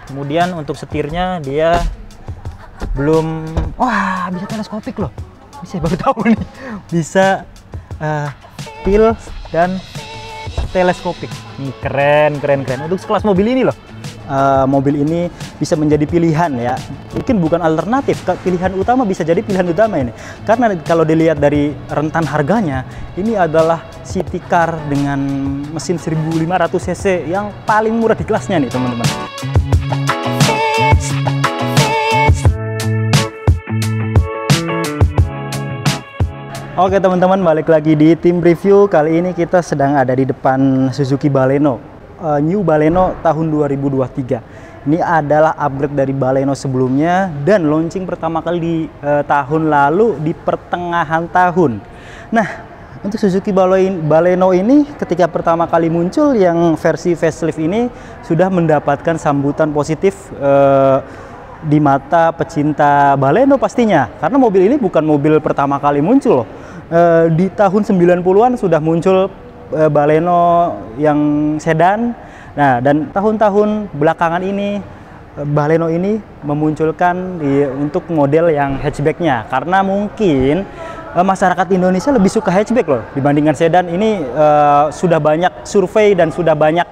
Kemudian untuk setirnya dia belum, wah bisa teleskopik loh, bisa baru tahu nih, bisa tilt dan teleskopik. Nih keren. Untuk sekelas mobil ini loh, mobil ini bisa menjadi pilihan ya, mungkin bukan alternatif, pilihan utama, bisa jadi pilihan utama ini, karena kalau dilihat dari rentan harganya, ini adalah city car dengan mesin 1500 cc yang paling murah di kelasnya nih teman-teman. Oke teman-teman, balik lagi di tim review. Kali ini kita sedang ada di depan Suzuki Baleno, New Baleno tahun 2023. Ini adalah upgrade dari Baleno sebelumnya dan launching pertama kali di tahun lalu di pertengahan tahun. Nah, untuk Suzuki Baleno ini ketika pertama kali muncul yang versi facelift ini sudah mendapatkan sambutan positif di mata pecinta Baleno pastinya, karena mobil ini bukan mobil pertama kali muncul loh. Di tahun 90-an sudah muncul Baleno yang sedan. Nah, dan tahun-tahun belakangan ini Baleno ini memunculkan untuk model yang hatchbacknya, karena mungkin masyarakat Indonesia lebih suka hatchback loh dibandingkan sedan. Ini sudah banyak survei dan sudah banyak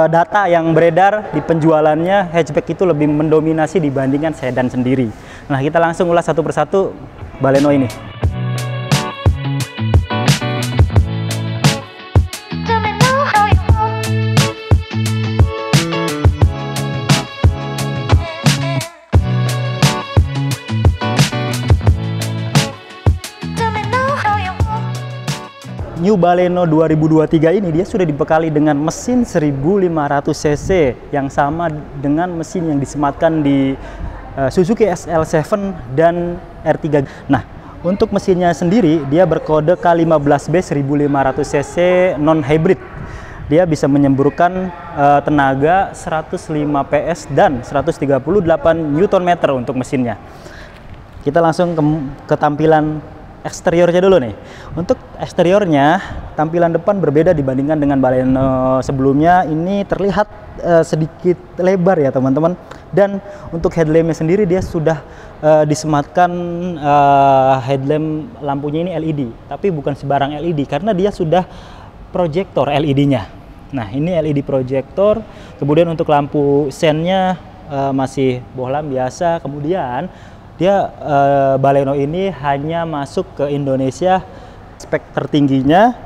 data yang beredar di penjualannya, hatchback itu lebih mendominasi dibandingkan sedan sendiri. Nah, kita langsung ulas satu persatu Baleno ini. New Baleno 2023 ini dia sudah dibekali dengan mesin 1500 cc yang sama dengan mesin yang disematkan di Suzuki SL7 dan R3. Nah, untuk mesinnya sendiri dia berkode K15B 1500 cc non hybrid. Dia bisa menyemburkan tenaga 105 PS dan 138 Nm untuk mesinnya. Kita langsung ke tampilan eksteriornya dulu nih. Untuk eksteriornya, tampilan depan berbeda dibandingkan dengan Baleno sebelumnya. Ini terlihat sedikit lebar ya teman-teman. Dan untuk headlampnya sendiri dia sudah disematkan headlamp lampunya ini LED, tapi bukan sembarang LED karena dia sudah proyektor LED-nya. Nah, ini LED proyektor. Kemudian untuk lampu sennya masih bohlam biasa. Kemudian dia Baleno ini hanya masuk ke Indonesia spek tertingginya,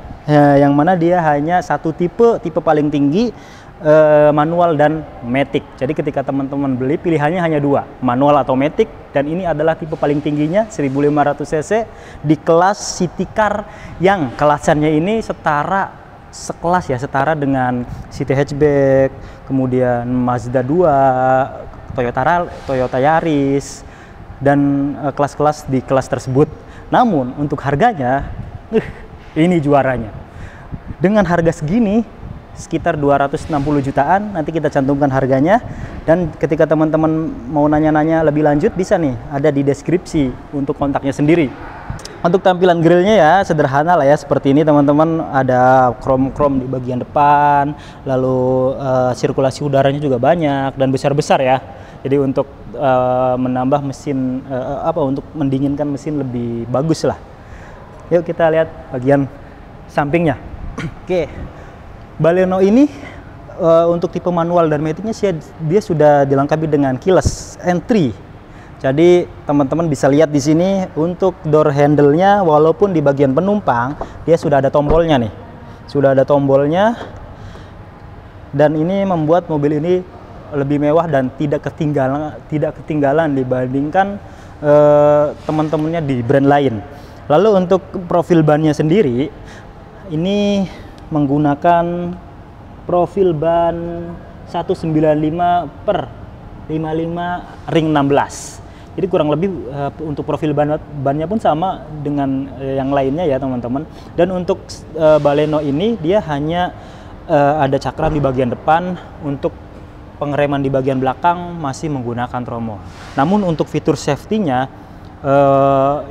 yang mana dia hanya satu tipe paling tinggi, manual dan matic. Jadi ketika teman-teman beli pilihannya hanya dua, manual atau matic, dan ini adalah tipe paling tingginya 1500 cc di kelas city car yang kelasannya ini sekelas ya, setara dengan city hatchback, kemudian Mazda 2, Toyota Yaris, dan kelas-kelas di kelas tersebut. Namun untuk harganya ini juaranya. Dengan harga segini sekitar 260 jutaan, nanti kita cantumkan harganya, dan ketika teman-teman mau nanya-nanya lebih lanjut bisa nih ada di deskripsi untuk kontaknya sendiri. Untuk tampilan grillnya ya sederhana lah ya, seperti ini teman-teman. Ada krom-krom di bagian depan, lalu sirkulasi udaranya juga banyak dan besar-besar ya. Jadi untuk menambah mesin untuk mendinginkan mesin lebih bagus lah. Yuk kita lihat bagian sampingnya. Oke, Baleno ini untuk tipe manual dan maticnya dia sudah dilengkapi dengan keyless entry. Jadi teman-teman bisa lihat di sini untuk door handle-nya, walaupun di bagian penumpang dia sudah ada tombolnya nih, sudah ada tombolnya, dan ini membuat mobil ini lebih mewah dan tidak ketinggalan dibandingkan teman-temannya di brand lain. Lalu untuk profil bannya sendiri ini menggunakan profil ban 195/55 ring 16. Jadi kurang lebih untuk profil bannya pun sama dengan yang lainnya ya teman-teman. Dan untuk Baleno ini dia hanya ada cakram di bagian depan, untuk pengereman di bagian belakang masih menggunakan tromol. Namun untuk fitur safety-nya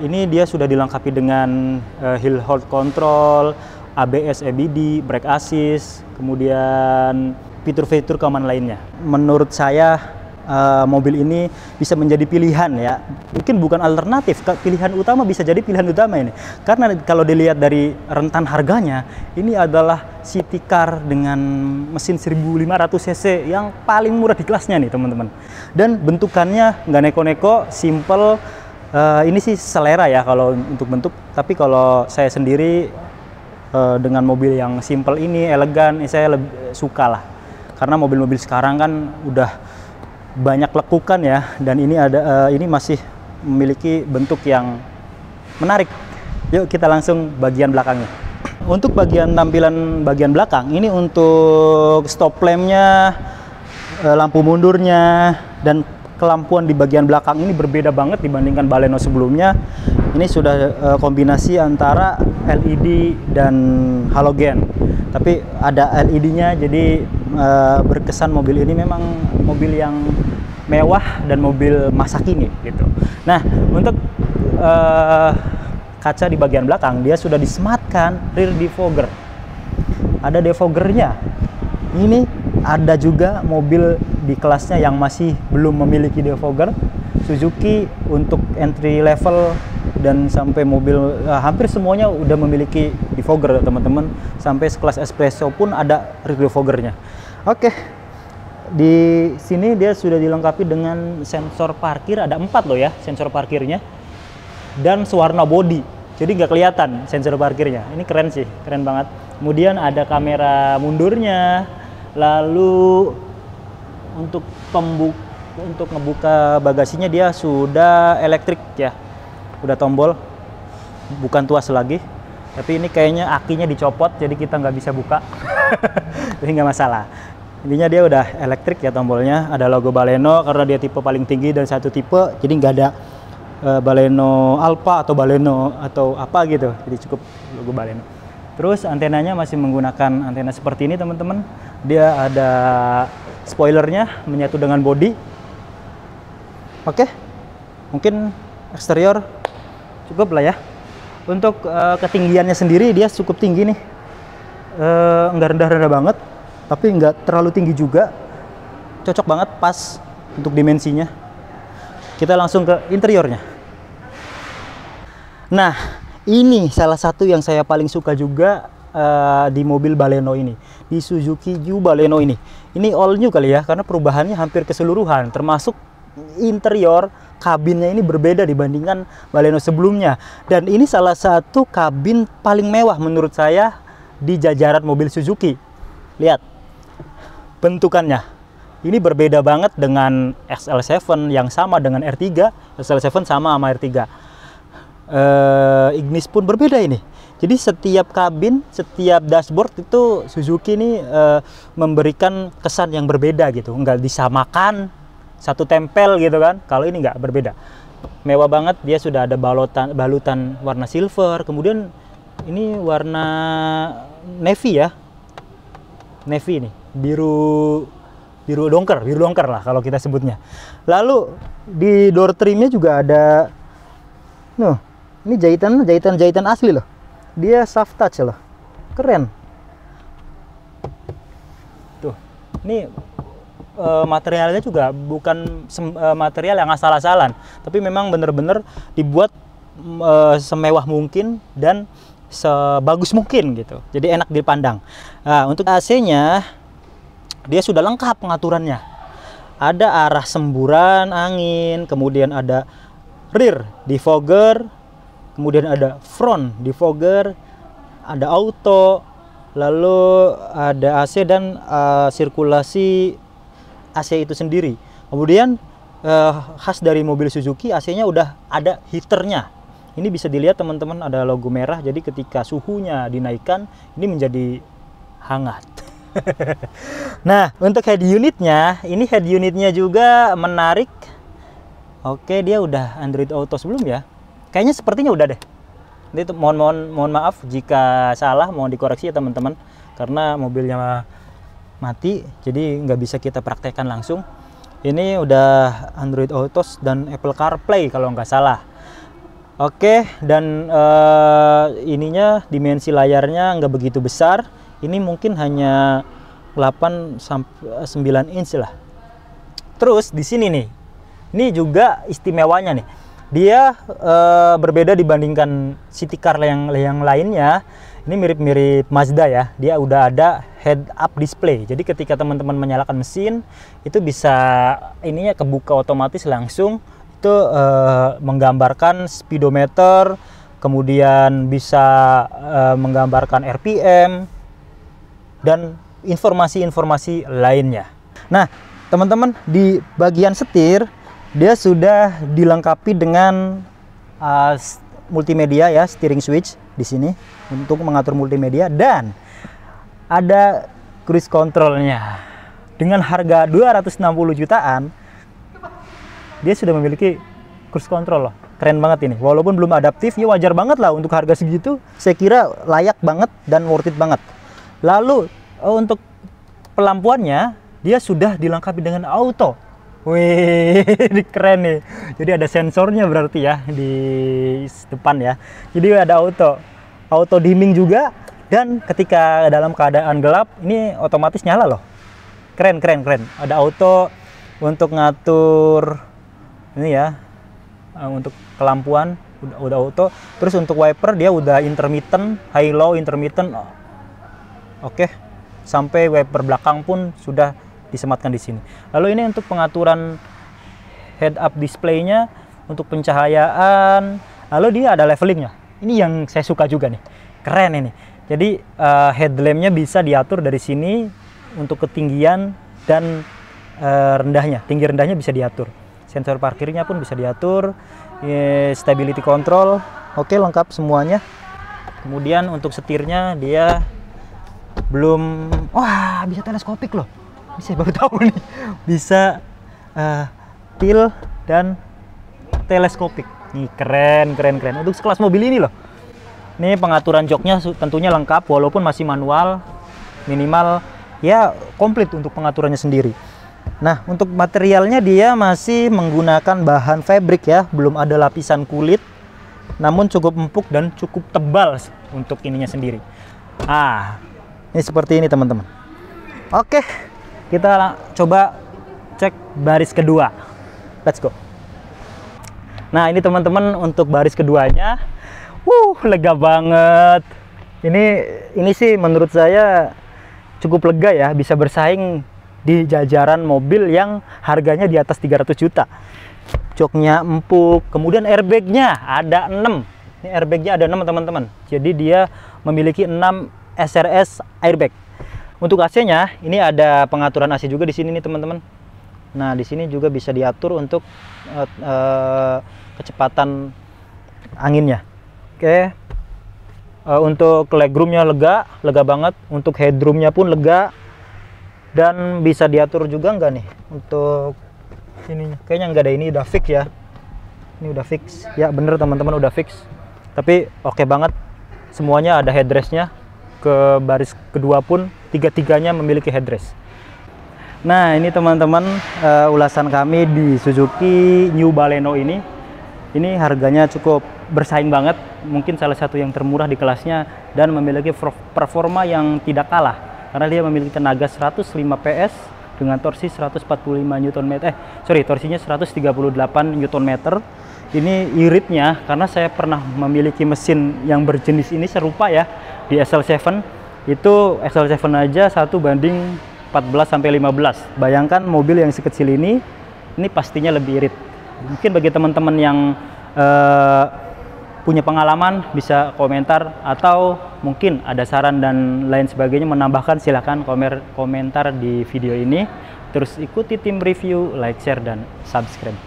ini dia sudah dilengkapi dengan hill hold control, ABS, EBD, brake assist, kemudian fitur-fitur keamanan lainnya. Menurut saya mobil ini bisa menjadi pilihan ya. Mungkin bukan alternatif, pilihan utama, bisa jadi pilihan utama ini. Karena kalau dilihat dari rentan harganya, ini adalah city car dengan mesin 1500 cc yang paling murah di kelasnya nih teman-teman. Dan bentukannya nggak neko-neko, simple. Ini sih selera ya kalau untuk bentuk. Tapi kalau saya sendiri dengan mobil yang simple ini, elegan, saya lebih suka lah. Karena mobil-mobil sekarang kan udah banyak lekukan ya, dan ini ini masih memiliki bentuk yang menarik. Yuk kita langsung bagian belakangnya. Untuk bagian tampilan bagian belakang, ini untuk stop lampnya, lampu mundurnya, dan kelampuan di bagian belakang ini berbeda banget dibandingkan Baleno sebelumnya. Ini sudah kombinasi antara LED dan halogen, tapi ada LED-nya, jadi berkesan mobil ini memang mobil yang mewah dan mobil masa kini gitu. Nah, untuk kaca di bagian belakang dia sudah disematkan rear defogger. Ada defoggernya. Ini ada juga mobil di kelasnya yang masih belum memiliki defogger. Suzuki untuk entry level dan sampai mobil hampir semuanya udah memiliki defogger teman-teman. Sampai sekelas Espresso pun ada rear defoggernya. Oke, di sini dia sudah dilengkapi dengan sensor parkir, ada 4 loh ya sensor parkirnya, dan sewarna body, jadi nggak kelihatan sensor parkirnya. Ini keren sih, keren banget. Kemudian ada kamera mundurnya, lalu untuk ngebuka bagasinya dia sudah elektrik ya, udah tombol, bukan tuas lagi. Tapi ini kayaknya akinya dicopot, jadi kita nggak bisa buka. Jadi nggak masalah. Intinya dia udah elektrik ya tombolnya. Ada logo Baleno karena dia tipe paling tinggi dan satu tipe, jadi nggak ada Baleno Alpha atau Baleno atau apa gitu. Jadi cukup logo Baleno. Terus antenanya masih menggunakan antena seperti ini teman-teman. Dia ada spoilernya menyatu dengan body. Oke, mungkin eksterior cukup lah ya. Untuk ketinggiannya sendiri dia cukup tinggi nih, nggak rendah-rendah banget, tapi nggak terlalu tinggi juga, cocok banget, pas untuk dimensinya. Kita langsung ke interiornya. Nah, ini salah satu yang saya paling suka juga di mobil Baleno ini, di Suzuki New Baleno ini. Ini all new kali ya, karena perubahannya hampir keseluruhan, termasuk interior kabinnya ini berbeda dibandingkan Baleno sebelumnya. Dan ini salah satu kabin paling mewah menurut saya di jajaran mobil Suzuki. Lihat bentukannya, ini berbeda banget dengan XL7 yang sama dengan R3. XL7 sama R3. Ignis pun berbeda ini. Jadi setiap kabin, setiap dashboard itu Suzuki ini memberikan kesan yang berbeda gitu, nggak disamakan satu tempel gitu kan. Kalau ini nggak, berbeda, mewah banget. Dia sudah ada balutan warna silver, kemudian ini warna navy ya, navy ini biru dongker lah kalau kita sebutnya. Lalu di door trimnya juga ada, ini jahitan asli loh, dia soft touch loh, keren tuh. Ini materialnya juga bukan material yang asal-asalan, tapi memang bener-bener dibuat semewah mungkin dan sebagus mungkin gitu, jadi enak dipandang. Nah, untuk AC-nya dia sudah lengkap pengaturannya, ada arah semburan angin, kemudian ada rear defogger, kemudian ada front defogger, ada auto, lalu ada AC dan sirkulasi AC itu sendiri. Kemudian khas dari mobil Suzuki, AC-nya udah ada heaternya. Ini bisa dilihat teman-teman, ada logo merah, jadi ketika suhunya dinaikkan ini menjadi hangat. Nah, untuk head unitnya, ini head unitnya juga menarik. Oke, dia udah Android Auto sebelum ya, kayaknya sepertinya udah deh. Ini mohon maaf jika salah, mohon dikoreksi ya teman-teman, karena mobilnya mati, jadi nggak bisa kita praktekkan langsung. Ini udah Android Auto dan Apple CarPlay kalau nggak salah. Oke, dan ininya dimensi layarnya nggak begitu besar. Ini mungkin hanya 8 sampai 9 inch lah. Terus di sini nih, ini juga istimewanya nih. Dia berbeda dibandingkan city car yang lainnya. Ini mirip-mirip Mazda ya. Dia udah ada head up display. Jadi ketika teman-teman menyalakan mesin, itu bisa ininya kebuka otomatis langsung. Itu menggambarkan speedometer, kemudian bisa menggambarkan RPM dan informasi-informasi lainnya. Nah, teman-teman, di bagian setir dia sudah dilengkapi dengan multimedia ya, steering switch di sini untuk mengatur multimedia, dan ada cruise controlnya. Dengan harga 260 jutaan dia sudah memiliki cruise control loh. Keren banget ini. Walaupun belum adaptif, ya wajar banget lah untuk harga segitu. Saya kira layak banget dan worth it banget. Lalu untuk pelampuannya dia sudah dilengkapi dengan auto. Wih, ini keren nih. Jadi ada sensornya berarti ya di depan ya. Jadi ada auto dimming juga, dan ketika dalam keadaan gelap ini otomatis nyala loh. Keren. Ada auto untuk ngatur ini ya, untuk kelampuan udah auto. Terus untuk wiper dia udah intermittent, high low intermittent. Oke. Sampai wiper belakang pun sudah disematkan di sini. Lalu ini untuk pengaturan head up display-nya, untuk pencahayaan. Lalu dia ada levelingnya. Ini yang saya suka juga nih. Keren ini. Jadi headlamp-nya bisa diatur dari sini untuk ketinggian dan rendahnya. Tinggi rendahnya bisa diatur. Sensor parkirnya pun bisa diatur. Stability control. Oke, lengkap semuanya. Kemudian untuk setirnya dia belum, wah, bisa teleskopik loh. Saya baru tahu nih, bisa tilt dan teleskopik. Nih keren. Untuk sekelas mobil ini loh. Ini pengaturan joknya tentunya lengkap, walaupun masih manual, minimal ya komplit untuk pengaturannya sendiri. Nah, untuk materialnya dia masih menggunakan bahan fabric ya, belum ada lapisan kulit, namun cukup empuk dan cukup tebal untuk ininya sendiri. Ini seperti ini teman-teman. Oke. Kita coba cek baris kedua. Let's go. Nah, ini teman-teman untuk baris keduanya. Lega banget. Ini sih menurut saya cukup lega ya, bisa bersaing di jajaran mobil yang harganya di atas 300 juta. Joknya empuk, kemudian airbagnya ada 6. Ini airbagnya ada 6 teman-teman. Jadi dia memiliki 6 SRS airbag. Untuk AC-nya, ini ada pengaturan AC juga di sini nih teman-teman. Nah, di sini juga bisa diatur untuk kecepatan anginnya. Oke. Untuk legroomnya lega banget. Untuk headroomnya pun lega. Dan bisa diatur juga enggak nih untuk ininya? Kayaknya enggak ada, ini udah fix ya. Ini udah fix. Ya bener teman-teman, udah fix. Tapi oke banget. Semuanya ada headrestnya. Ke baris kedua pun tiga-tiganya memiliki headrest. Nah, ini teman-teman ulasan kami di Suzuki New Baleno ini. Ini harganya cukup bersaing banget, mungkin salah satu yang termurah di kelasnya, dan memiliki performa yang tidak kalah karena dia memiliki tenaga 105 PS dengan torsi 145 Nm. Torsinya 138 Nm. Ini iritnya karena saya pernah memiliki mesin yang berjenis ini serupa ya di SL7. Itu SL7 aja 1:14-15. Bayangkan mobil yang sekecil ini pastinya lebih irit. Mungkin bagi teman-teman yang punya pengalaman bisa komentar, atau mungkin ada saran dan lain sebagainya menambahkan, silahkan komentar di video ini. Terus ikuti tim review, like, share, dan subscribe.